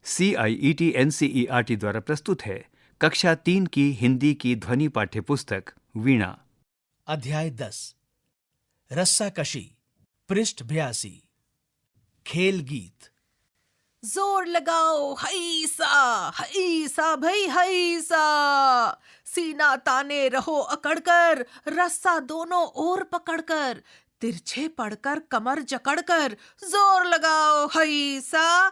CIET NCERT द्वारा प्रस्तुत है कक्षा 3 की हिंदी की ध्वनि पाठ्य पुस्तक वीणा। अध्याय 10 रस्साकशी पृष्ठ 82 खेल गीत। जोर लगाओ हैसा भई हैसा, सीना ताने रहो अकड़कर, रस्सा दोनों ओर पकड़कर, तिरछे पड़कर कमर जकड़कर, जोर लगाओ हैसा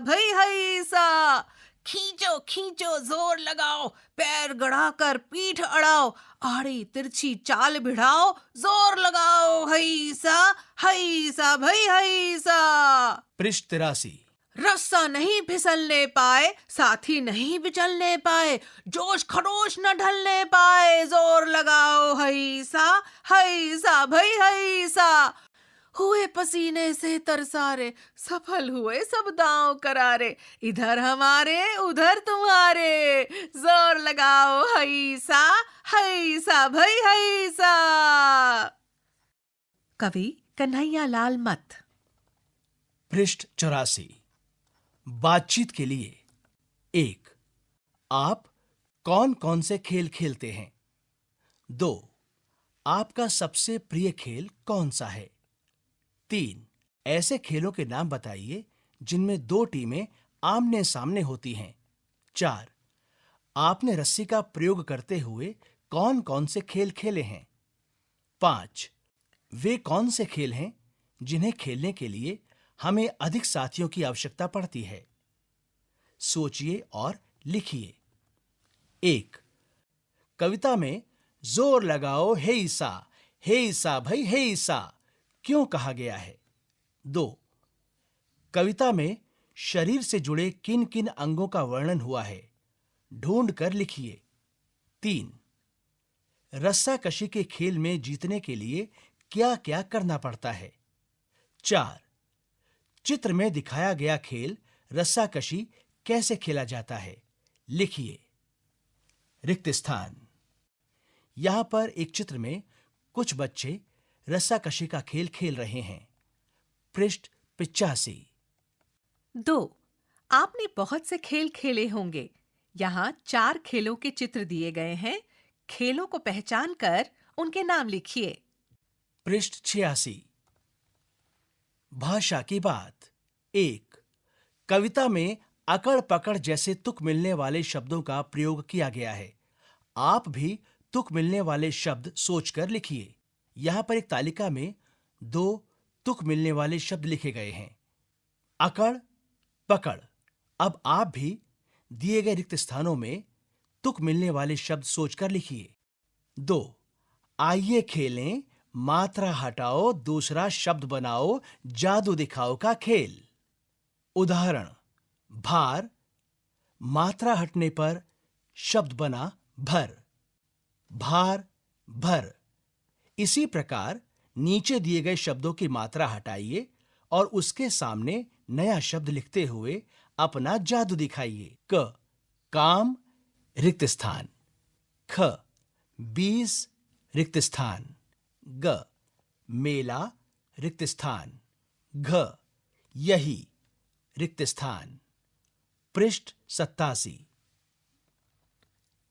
भई हैसा, खींचो खींचो जोर लगाओ, पैर गड़ाकर पीठ अड़ाओ, आड़ी तिरछी चाल भिड़ाओ, जोर लगाओ हैसा भई हैसा। पृष्ठ 83 रस्सा नहीं फिसलने पाए, साथी नहीं बिचलने पाए, जोश खरोश न ढलने पाए, जोर लगाओ हैसा भई हैसा। हुए पसीने से तरसारे, सफल हुए सब दांव करारे, इधर हमारे उधर तुम्हारे, जोर लगाओ हैसा भई हैसा। कवि कन्हैया लाल मत। पृष्ठ 84 बातचीत के लिए 1. आप कौन कौन से खेल खेलते हैं? 2. आपका सबसे प्रिय खेल कौन सा है? 3. ऐसे खेलों के नाम बताइए जिनमें 2 टीमें आमने सामने होती हैं। 4. आपने रस्सी का प्रयोग करते हुए कौन कौन से खेल खेले हैं? 5. वे कौन से खेल हैं जिन्हें खेलने के लिए हमें अधिक साथियों की आवश्यकता पड़ती है? सोचिए और लिखिए। 1. कविता में जोर लगाओ हेईसा भई हेईसा क्यों कहा गया है? 2. कविता में शरीर से जुड़े किन किन अंगों का वर्णन हुआ है? ढूंढ कर लिखिए। 3. रस्साकशी के खेल में जीतने के लिए क्या क्या करना पड़ता है? 4. चित्र में दिखाया गया खेल रस्साकशी कैसे खेला जाता है? लिखिए। रिक्त स्थान। यहां पर एक चित्र में कुछ बच्चे रस्साकशी का खेल खेल रहे हैं। पृष्ठ 85 2. आपने बहुत से खेल खेले होंगे। यहाँ 4 खेलों के चित्र दिए गए हैं। खेलों को पहचान कर उनके नाम लिखिए। पृष्ठ 86 भाषा की बात। 1. कविता में अकड़ पकड़ जैसे तुक मिलने वाले शब्दों का प्रयोग किया गया है। आप भी तुक मिलने वाले शब्द सोचकर लिखिए। यहां पर एक तालिका में 2 तुक मिलने वाले शब्द लिखे गए हैं, अकड़ पकड़। अब आप भी दिए गए रिक्त स्थानों में तुक मिलने वाले शब्द सोचकर लिखिए। 2. आइए खेलें मात्रा हटाओ दूसरा शब्द बनाओ जादू दिखाओ का खेल। उदाहरण: भार, मात्रा हटने पर शब्द बना भर, भार भर। इसी प्रकार नीचे दिए गए शब्दों की मात्रा हटाइए और उसके सामने नया शब्द लिखते हुए अपना जादू दिखाइए। क काम रिक्त स्थान, ख 20 रिक्त स्थान, ग मेला रिक्त स्थान, घ यही रिक्त स्थान। पृष्ठ 87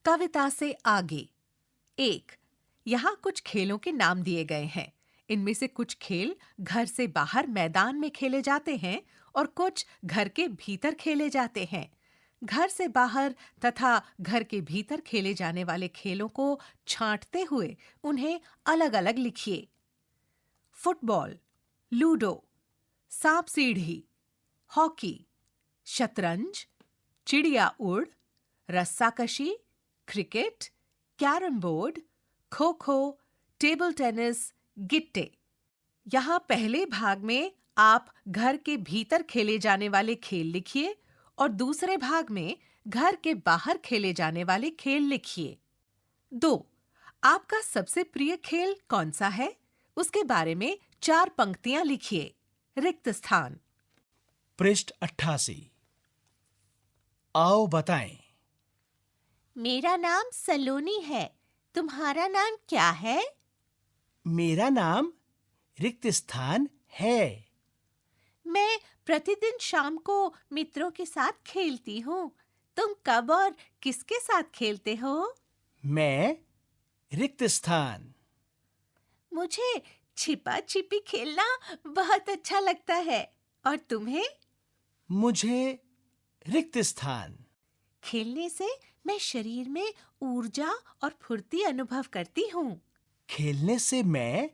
कविता से आगे। 1. यहाँ कुछ खेलों के नाम दिए गए हैं। इनमें से कुछ खेल घर से बाहर मैदान में खेले जाते हैं और कुछ घर के भीतर खेले जाते हैं। घर से बाहर तथा घर के भीतर खेले जाने वाले खेलों को छांटते हुए उन्हें अलग-अलग लिखिए। फुटबॉल, लूडो, सांप सीढ़ी, हॉकी, शतरंज, चिड़िया उड़, रस्साकशी, cricket, carrom board, kho kho, table tennis, गिट्टे। यहाँ पहले भाग में आप घर के भीतर खेले जाने वाले खेल लिखिए और दूसरे भाग में घर के बाहर खेले जाने वाले खेल लिखिए। 2. आपका सबसे प्रिय खेल कौन सा है? उसके बारे में 4 पंक्तियां लिखिए। रिक्त स्थान। पृष्ठ 88 आओ बताएं। मेरा नाम सलोनी है। तुम्हारा नाम क्या है? मेरा नाम रिक्त स्थान है। मैं प्रतिदिन शाम को मित्रों के साथ खेलती हूँ। तुम कब और किसके साथ खेलते हो? मैं रिक्त स्थान। मुझे छिपा छिपी खेलना बहुत अच्छा लगता है। और तुम्हें? मुझे रिक्त स्थान। खेलने से मैं शरीर में ऊर्जा और फुर्ती अनुभव करती हूँ। खेलने से मैं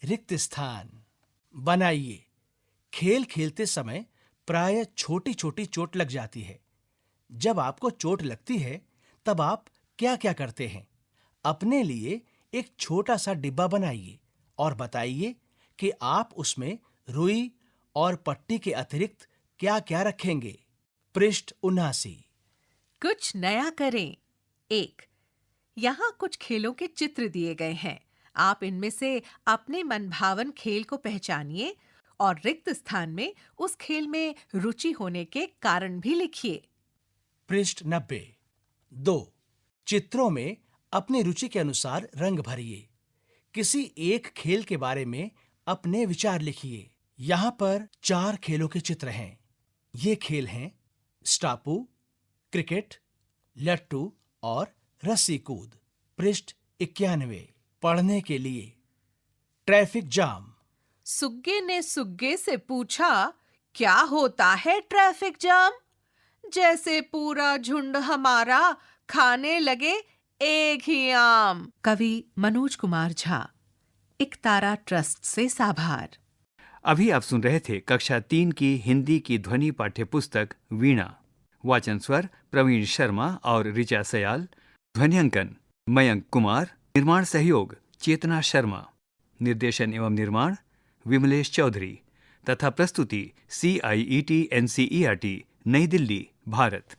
रिक्त स्थान। बनाइए। खेल खेलते समय प्राय छोटी छोटी चोट लग जाती है। जब आपको चोट लगती है तब आप क्या क्या करते हैं? अपने लिए एक छोटा सा डिब्बा बनाइए और बताइए कि आप उसमें रुई और पट्टी के अतिरिक्त क्या क्या रखेंगे। पृष्ठ 79। कुछ नया करें। 1. यहाँ कुछ खेलों के चित्र दिए गए हैं। आप इनमें से अपने मनभावन खेल को पहचानिए और रिक्त स्थान में उस खेल में रुचि होने के कारण भी लिखिए। पृष्ठ 90। 2. चित्रों में अपनी रुचि के अनुसार रंग भरिए। किसी एक खेल के बारे में अपने विचार लिखिए। यहाँ पर 4 खेलों के चित्र हैं। ये खेल हैं स्टापू, क्रिकेट, लट्टू और रस्सी कूद। पृष्ठ 91। पढ़ने के लिए। Traffic jam. सुग्गे ने सुग्गे से पूछा, क्या होता है ट्रैफिक जाम? जैसे पूरा झुंड हमारा खाने लगे एक ही आम। कवि मनोज कुमार झा, इकतारा ट्रस्ट से साभार। अभी आप सुन रहे थे कक्षा 3 की हिंदी की ध्वनि पाठ्य पुस्तक वीणा। वाचन स्वर प्रवीण शर्मा और ऋचा सयाल। ध्वनियांकन मयंक कुमार। निर्माण सहयोग चेतना शर्मा। निर्देशन एवं निर्माण विमलेश चौधरी तथा प्रस्तुति CIET NCERT नई दिल्ली, भारत।